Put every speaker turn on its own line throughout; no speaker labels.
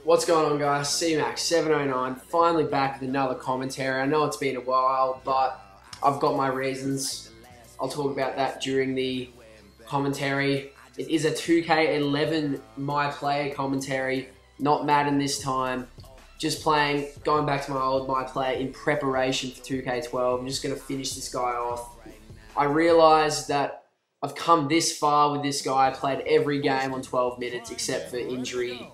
What's going on, guys? CMAX709, finally back with another commentary. I know it's been a while, but I've got my reasons. I'll talk about that during the commentary. It is a 2K11 My Player commentary, not Madden this time. Just playing, going back to my old My Player in preparation for 2K12. I'm just going to finish this guy off. I realised that I've come this far with this guy. I played every game on 12 minutes except for injury.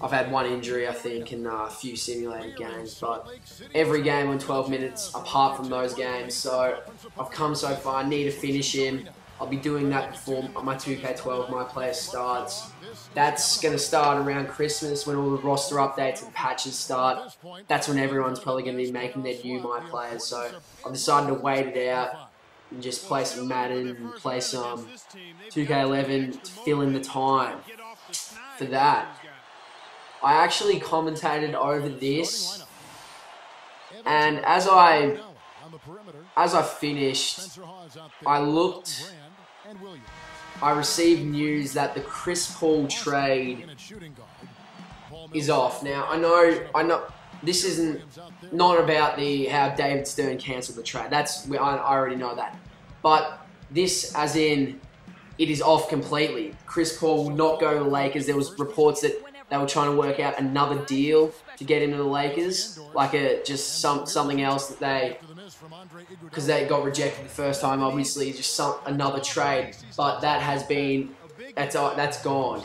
I've had one injury, I think, in a few simulated games, but every game on 12 minutes apart from those games. So I've come so far. I need to finish him. I'll be doing that before my 2K12 My Player starts. That's going to start around Christmas when all the roster updates and patches start. That's when everyone's probably going to be making their new My Players. So I've decided to wait it out and just play some Madden and play some 2K11 to fill in the time for that. I actually commentated over this, and as I finished, I received news that the Chris Paul trade is off. Now I know this isn't not about how David Stern cancelled the trade. I already know that, but this as in it is off completely. Chris Paul will not go to the Lakers. There was reports that they were trying to work out another deal to get into the Lakers, like something else that because they got rejected the first time, obviously, just another trade. But that's gone.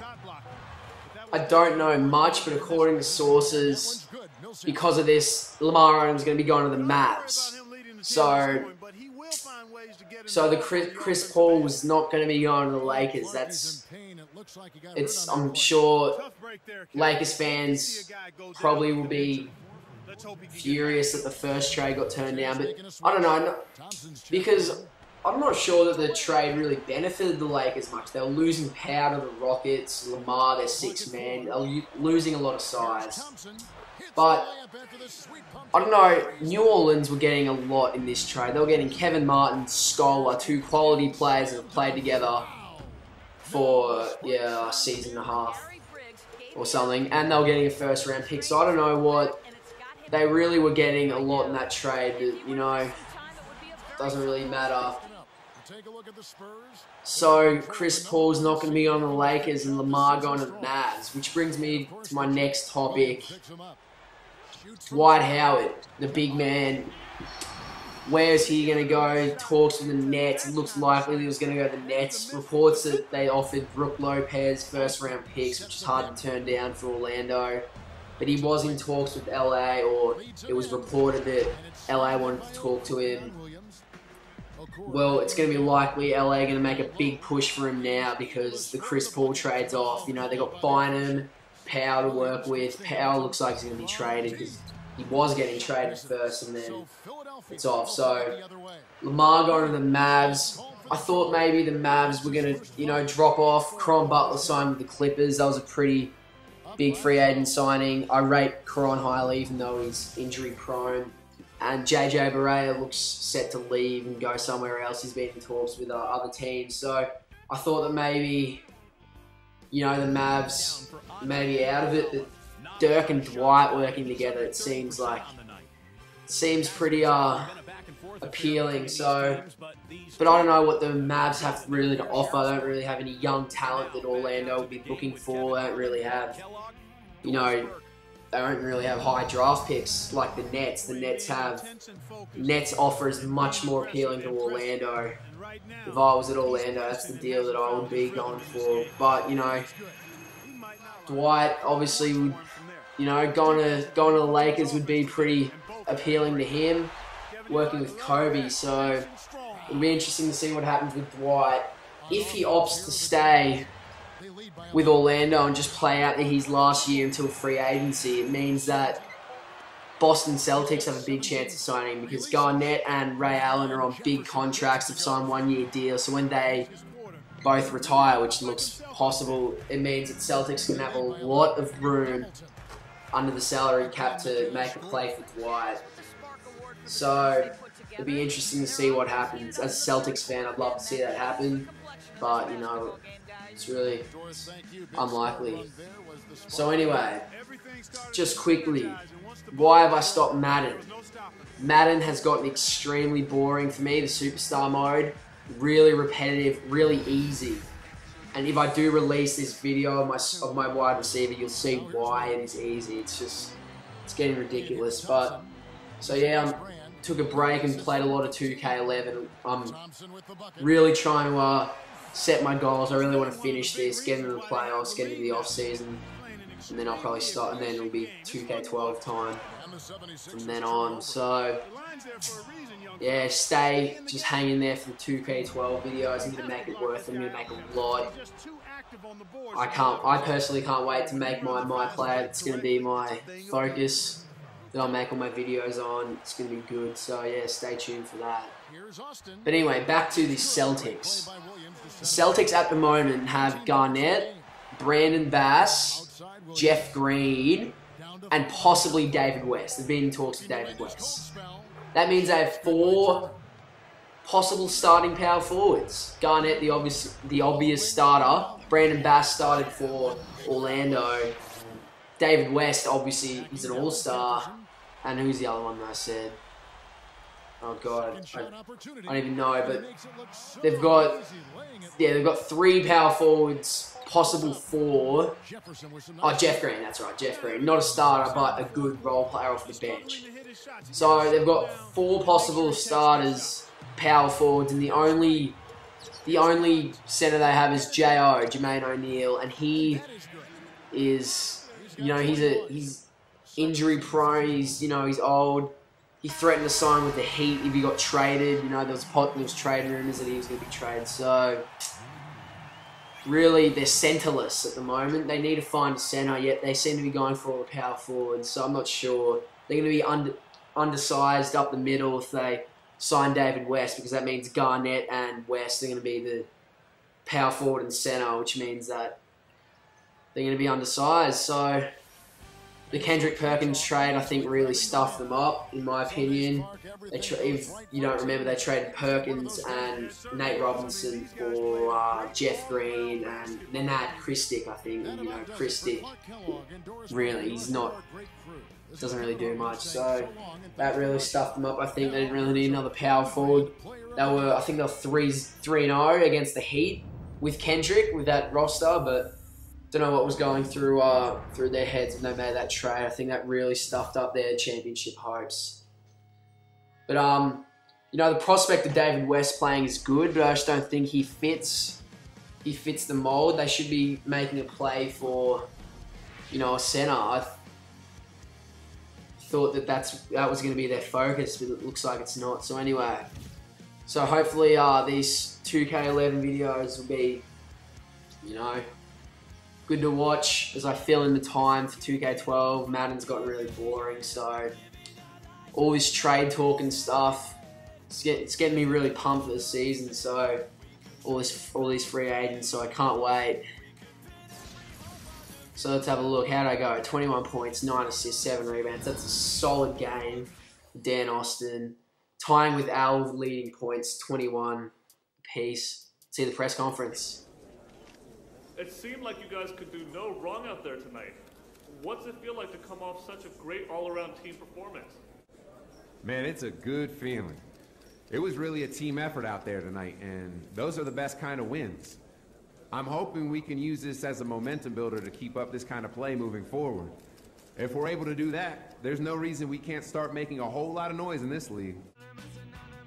I don't know much, but according to sources, because of this, Lamar Odom's going to be going to the Mavs. So the Chris Paul's not going to be going to the Lakers. I'm sure Lakers fans probably will be furious that the first trade got turned down, but I don't know, because I'm not sure that the trade really benefited the Lakers much. They were losing power to the Rockets, Lamar, their sixth man, they were losing a lot of size. But, I don't know, New Orleans were getting a lot in this trade. They were getting Kevin Martin, Scholar, two quality players that have played together for, a season and a half or something, and they were getting a first round pick. So I don't know what, they really were getting a lot in that trade, but, doesn't really matter. So Chris Paul's not going to be on the Lakers and Lamar going to the Mavs, which brings me to my next topic. Dwight Howard, the big man, where is he going to go? Talks with the Nets. It looks likely he was going to go to the Nets. Reports that they offered Brook Lopez first-round picks, which is hard to turn down for Orlando. But he was in talks with LA, or it was reported that LA wanted to talk to him. Well, it's going to be likely LA going to make a big push for him now because the Chris Paul trade's off. They got Bynum, Powell to work with. Powell looks like he's going to be traded because he was getting traded first and then it's off. So Lamar going to the Mavs. I thought maybe the Mavs were going to, drop off. Caron Butler signed with the Clippers. That was a pretty big free agent signing. I rate Caron highly even though he's injury prone. And JJ Barea looks set to leave and go somewhere else. He's been in talks with other teams. So I thought that maybe, the Mavs may be out of it. But Dirk and Dwight working together, it seems pretty appealing. So, but I don't know what the Mavs have really to offer. They don't really have any young talent that Orlando would be looking for. They don't really have, they don't really have high draft picks like the Nets. The Nets offer is much more appealing to Orlando. If I was at Orlando, that's the deal that I would be going for. But, Dwight obviously would, going to the Lakers would be pretty appealing to him, working with Kobe. So it'll be interesting to see what happens with Dwight. If he opts to stay with Orlando and just play out his last year until free agency, it means that Boston Celtics have a big chance of signing him because Garnett and Ray Allen are on big contracts, have signed one-year deals. So when they both retire, which looks possible, it means that Celtics can have a lot of room under the salary cap to make a play for Dwight. So it'll be interesting to see what happens. As a Celtics fan, I'd love to see that happen. But, it's really unlikely. So anyway, just quickly, why have I stopped Madden? Madden has gotten extremely boring for me, the superstar mode. Really repetitive, really easy. And if I do release this video of my wide receiver, you'll see why it is easy. It's getting ridiculous. But, so yeah, took a break and played a lot of 2K11. I'm really trying to set my goals. I really want to finish this, get into the playoffs, get into the off season, and then I'll probably start, and then it'll be 2K12 time from then on. So yeah, stay just hanging there for the 2K12 videos. I'm gonna make it worth it. I'm gonna make a lot. I personally can't wait to make my player. It's gonna be my focus that I'll make all my videos on. It's gonna be good. So yeah, stay tuned for that. But anyway, back to the Celtics. The Celtics at the moment have Garnett, Brandon Bass, Jeff Green, and possibly David West. They've been in talks with David West. That means they have 4 possible starting power forwards. Garnett, the obvious starter. Brandon Bass started for Orlando. David West, obviously, he's an all-star. And who's the other one that I said? Oh god, I don't even know, but they've got 3 power forwards, possible 4. Oh, Jeff Green, that's right, Jeff Green. Not a starter, but a good role player off the bench. So they've got 4 possible starters, power forwards, and the only center they have is J.O., Jermaine O'Neal, and he is, he's injury prone. He's old. He threatened to sign with the Heat if he got traded. There was trade rumors that he was going to be traded. So, really, they're centerless at the moment. They need to find a center, yet they seem to be going for all the power forwards. So, I'm not sure. They're going to be undersized up the middle if they sign David West, because that means Garnett and West are going to be the power forward and center, which means that they're going to be undersized. So, the Kendrick Perkins trade, I think, really stuffed them up, in my opinion. If you don't remember, they traded Perkins and Nate Robinson for Jeff Green, and then they had Christick, I think. And, Christick, really, doesn't really do much. So that really stuffed them up. I think they didn't really need another power forward. I think they were 3-0 against the Heat with Kendrick, with that roster, but don't know what was going through their heads when they made that trade. I think that really stuffed up their championship hopes. But the prospect of David West playing is good, but I just don't think he fits the mold. They should be making a play for, a center. I thought that was going to be their focus, but it looks like it's not. So anyway, hopefully these 2K11 videos will be, good to watch as I fill in the time for 2K12. Madden's gotten really boring, so all this trade talk and stuff, it's getting me really pumped for the season. So all these free agents, so I can't wait. So let's have a look. How did I go? 21 points, 9 assists, 7 rebounds. That's a solid game. Dan Austin tying with Al, leading points, 21 apiece. See the press conference.
It seemed like you guys could do no wrong out there tonight. What's it feel like to come off such a great all-around team performance?
Man, it's a good feeling. It was really a team effort out there tonight, and those are the best kind of wins. I'm hoping we can use this as a momentum builder to keep up this kind of play moving forward. If we're able to do that, there's no reason we can't start making a whole lot of noise in this league.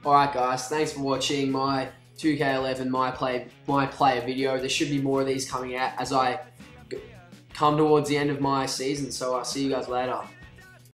Alright guys, thanks for watching my 2K11 my player video. There should be more of these coming out as I come towards the end of my season, so I'll see you guys later.